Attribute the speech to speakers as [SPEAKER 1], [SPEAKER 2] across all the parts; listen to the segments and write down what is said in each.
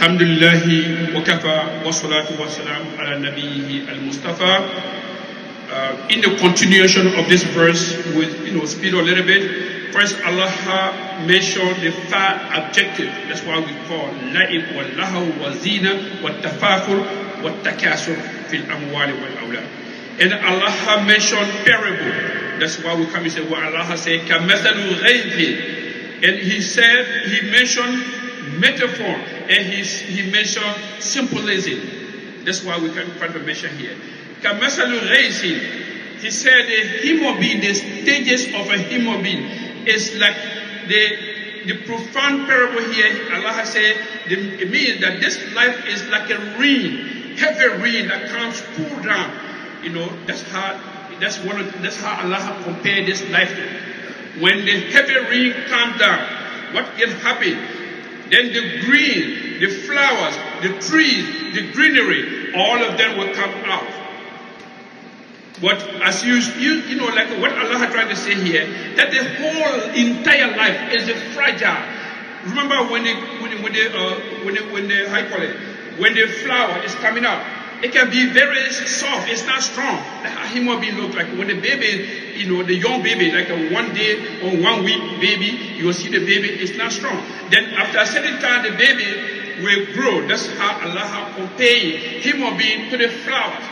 [SPEAKER 1] Alhamdulillahi wa kafa wa salatu wa salam ala nabiyhi al-Mustafa. In the continuation of this verse, with speed a little bit. First, Allah mentioned the third objective. That's why we call la'ib wa lahu wa zina wa tafakhur wa takasur fil amwali wal awlad. And Allah mentioned parable. That's why we come and say what Allah said, kamathalu ghaythin. And he mentioned metaphor, and he mentioned symbolism. That's why we can mention here. Kamasalu Ghaythin. He said the human being, the stages of a human being is like the profound parable here. Allah said it means that this life is like a rain, heavy rain that comes pour down. That's how Allah compared this life to. When the heavy rain comes down, what can happen? Then the green, the flowers, the trees, the greenery, all of them will come out. But as you like what Allah tried to say here, that the whole entire life is fragile. Remember when the flower is coming out, it can be very soft. It's not strong. Like a human being looks like when the baby, the young baby, like a 1 day or 1 week baby, you will see the baby is not strong. Then after a certain time, the baby will grow. That's how Allah compared human being to the flowers.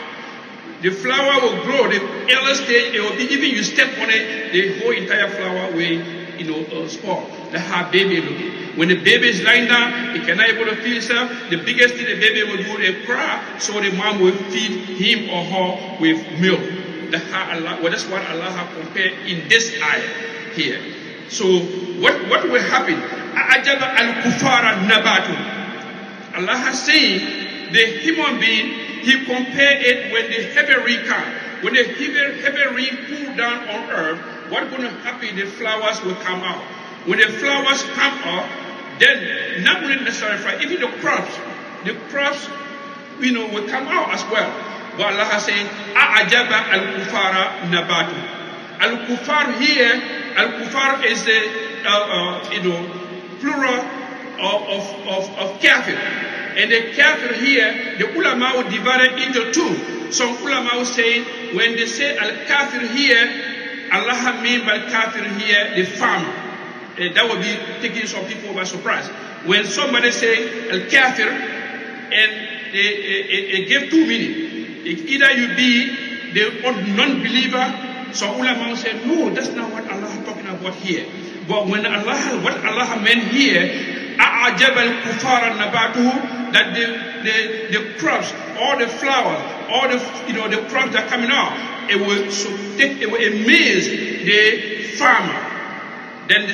[SPEAKER 1] The flower will grow. The early stage, it will be even you step on it, the whole entire flower will spoil. That's how baby looking. When the baby is lying down, it cannot able to feed itself. The biggest thing the baby will do is cry, so the mom will feed him or her with milk. That's what Allah compared in this ayah here. So what will happen? Ajaba al-kufara nabatu. Allah has saying the human being, He compared it when the heavy rain comes. When the heavy rain pour down on earth, what's going to happen? The flowers will come out. When the flowers come out, then not really necessarily even the crops will come out as well. But Allah is saying, A'ajaba al-kufara nabatu. Al-kufar here, al-kufar is the plural of kafir. And the kafir here, the ulama will divide it into two. Some ulama will say, when they say al-kafir here, Allah mean by kafir here, the farmer. That would be taking some people by surprise. When somebody say al-kafir, and they give two meanings. Either you be the non-believer, some ulama will say, no, that's not what Allah is talking about here. But when what Allah meant here, أعجب الكفار نباته, that the crops, all the flowers, all the crops that are coming out, it will amaze the farmer. Then the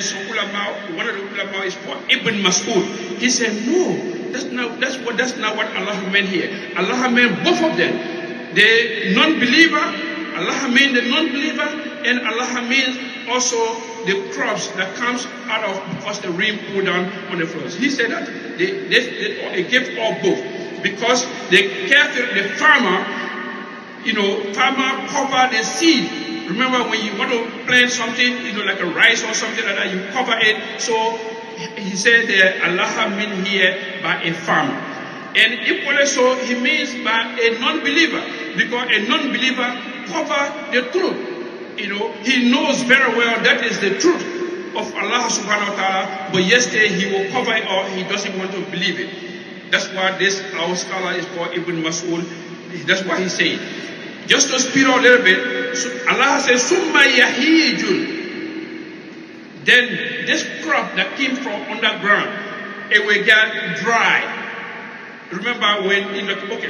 [SPEAKER 1] one of the ulama is called Ibn Mas'ud. He said, no, that's not what Allah meant here. Allah meant both of them. The non-believer, Allah meant the non-believer, and Allah means also the crops that comes out of because the rain poured down on the flowers. He said that they gave all both, because the farmer, farmer cover the seed. Remember when you want to plant something, like a rice or something like that, you cover it. So he said that Allah mean here by a farmer. And equally so, he means by a non-believer, because a non-believer cover the truth. He knows very well that is the truth of Allah subhanahu wa ta'ala, but yesterday he will cover it or he doesn't want to believe it. That's why our scholar is called Ibn Mas'ud. That's why he said. Just to speed up a little bit, Allah says, Summa yahijun. Then this crop that came from underground, it will get dry. Remember when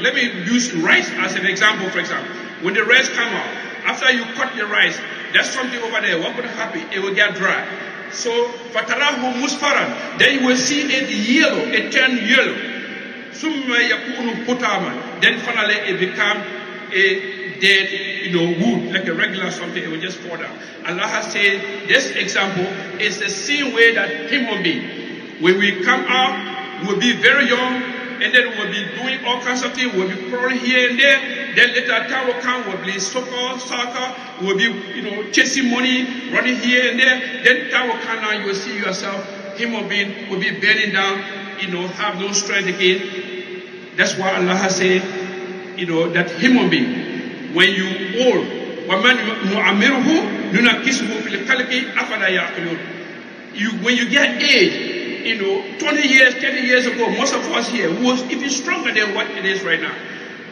[SPEAKER 1] let me use rice as an example, for example. When the rice come out, after you cut the rice, there's something over there. What will happen? It will get dry. So, fatarahu musfaran. Then you will see it yellow. It turn yellow. Summa yakunu putaman. Then finally it become a dead, wood, like a regular something. It will just fall down. Allah has said this example is the same way that human being, when we come out, we'll be very young, and then we'll be doing all kinds of things. We'll be crawling here and there. Then later time will come, we'll be soccer, we'll be, chasing money, running here and there. Then time will come now, you will see yourself, human being will be bending down, have no strength again. That's why Allah has said, that human being, when you old, when you get age, 20 years, 30 years ago, most of us here was even stronger than what it is right now.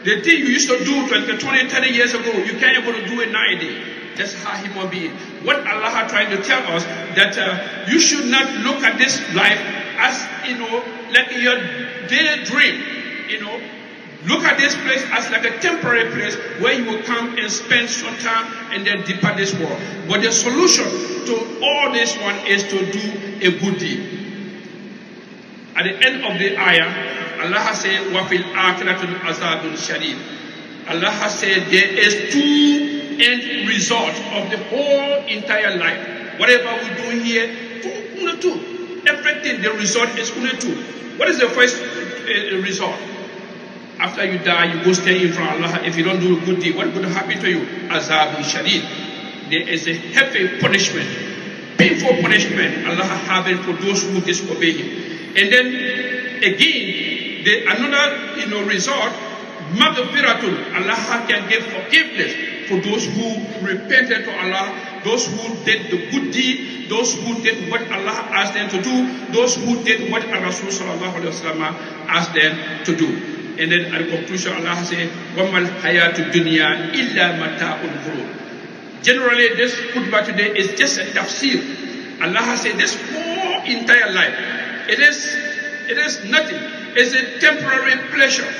[SPEAKER 1] The thing you used to do 20, 30 years ago, you can't able to do it nowadays. That's how human being. What Allah is trying to tell us, that you should not look at this life as, like your daydream, Look at this place as like a temporary place where you will come and spend some time and then depart this world. But the solution to all this one is to do a good deed. At the end of the ayah, Allah has said, وَفِي الْآخِرَةِ عَذَابٌ شَدِيدٌ. Allah has said there is two end results of the whole entire life. Whatever we're doing here, two. Everything, the result is two. What is the first result? After you die, you go stay in front of Allah. If you don't do a good deed, what's going to happen to you? Azabun Shadid. There is a heavy punishment, painful punishment Allah having for those who disobey Him. And then again, another result, Maghfiratun. Allah can give forgiveness for those who repented to Allah, those who did the good deed, those who did what Allah asked them to do, those who did what Rasul sallallahu alaihi wasallam asked them to do. And then at the conclusion, Allah says, وَمَا الْحَيَاةُ الدُّنْيَا إِلَّا مَتَاعُ الْغُرُورِ. Generally, this khutbah today is just a tafsir. Allah said this whole entire life, it is nothing. It's a temporary pleasure.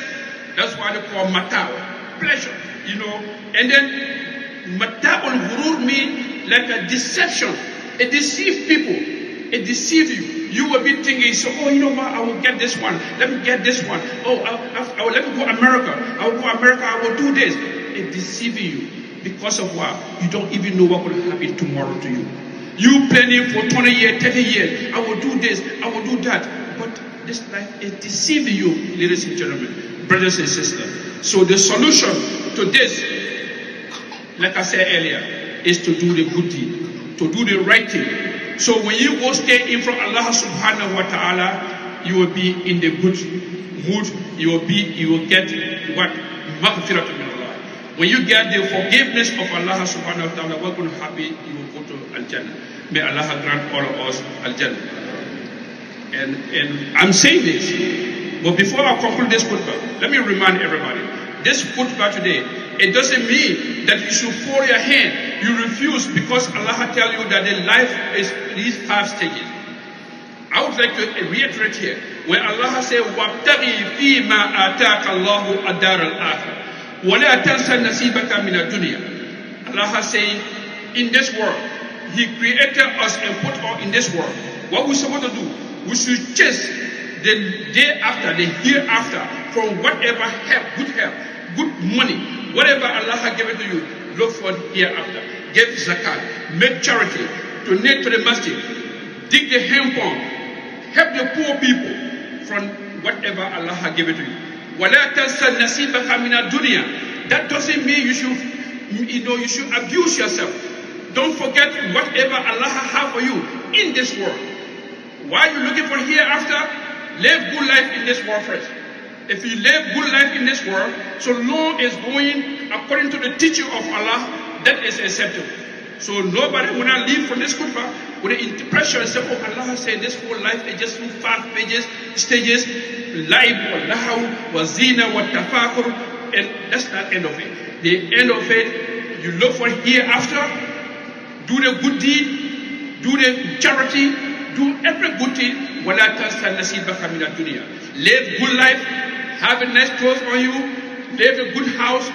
[SPEAKER 1] That's why they call mata'u, pleasure, And then mata'ul ghurur means like a deception. It deceives people. It deceives you. You will be thinking, I will get this one. Let me get this one. Let me go America. I will go America. I will do this. It deceives you because of what? You don't even know what will happen tomorrow to you. You planning for 20 years, 30 years. I will do this. I will do that. But this life is deceiving you, ladies and gentlemen, brothers and sisters. So the solution to this, like I said earlier, is to do the good deed, to do the right thing. So when you go stay in front of Allah subhanahu wa ta'ala, you will be in the good mood. You will get what? Maghfiratun min Allah. When you get the forgiveness of Allah subhanahu wa ta'ala, what will happen? You will go to Al-Jannah. May Allah grant all of us Al-Jannah. And I'm saying this, but before I conclude this khutbah, let me remind everybody, this khutbah today, it doesn't mean that you should fold your hand. You refuse because Allah tell you that the life is these 5 stages. I would like to reiterate here, when Allah said, وَابْتَغِي فِي مَا آتَاكَ اللَّهُ الدَّارَ الْآخِرَةَ وَلَا تَنْسَ نَصِيبَكَ مِنَ الدُّنْيَا. Allah saying, in this world, He created us and put us in this world. What we're supposed to do? We should chase the day after, the hereafter, from whatever help, good money, whatever Allah has given to you, look for hereafter. Give zakat, make charity, donate to the masjid, dig the hand pump, help the poor people from whatever Allah has given to you. وَلَا تَنْسَ نَصِيبَكَ مِنَ الدُّنْيَا. That doesn't mean you should abuse yourself. Don't forget whatever Allah has for you in this world. While you're looking for hereafter, live good life in this world first. If you live good life in this world, so long as going according to the teaching of Allah, that is acceptable. So nobody will not leave from this khutbah with the impression and say, Allah said this whole life is just 5 stages, life, wa lahu, wa zina, wa tafakur, and that's not the end of it. The end of it, you look for hereafter, do the good deed, do the charity, do every good thing. وَلَا تَنْسَ نَصِيبَكَ مِنَ الدُّنْيَا. Live good life, have a nice clothes on you, live a good house,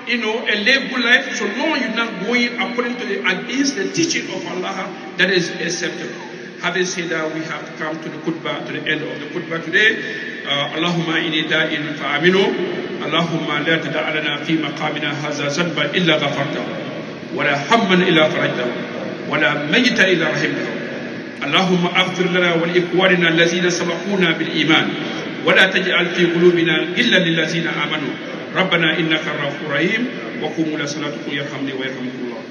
[SPEAKER 1] and live good life. So long you're not going according to against the teaching of Allah, that is acceptable. Having said that, we have come to the khutbah, to the end of the khutbah today. Allahumma inni da'in fa'aminu. Allahumma la tada'alana fi maqamina haza zanba illa ghafartahu. Wa la hamman illa farajtahu. Wa la mayyita illa rahimtahu. اللهم اغفر لنا ولإخواننا الذين سبقونا بالإيمان ولا تجعل في قلوبنا غلا للذين آمنوا ربنا إنك رؤوف رحيم وقوموا إلى صلاتكم يرحمني ويرحمكم الله.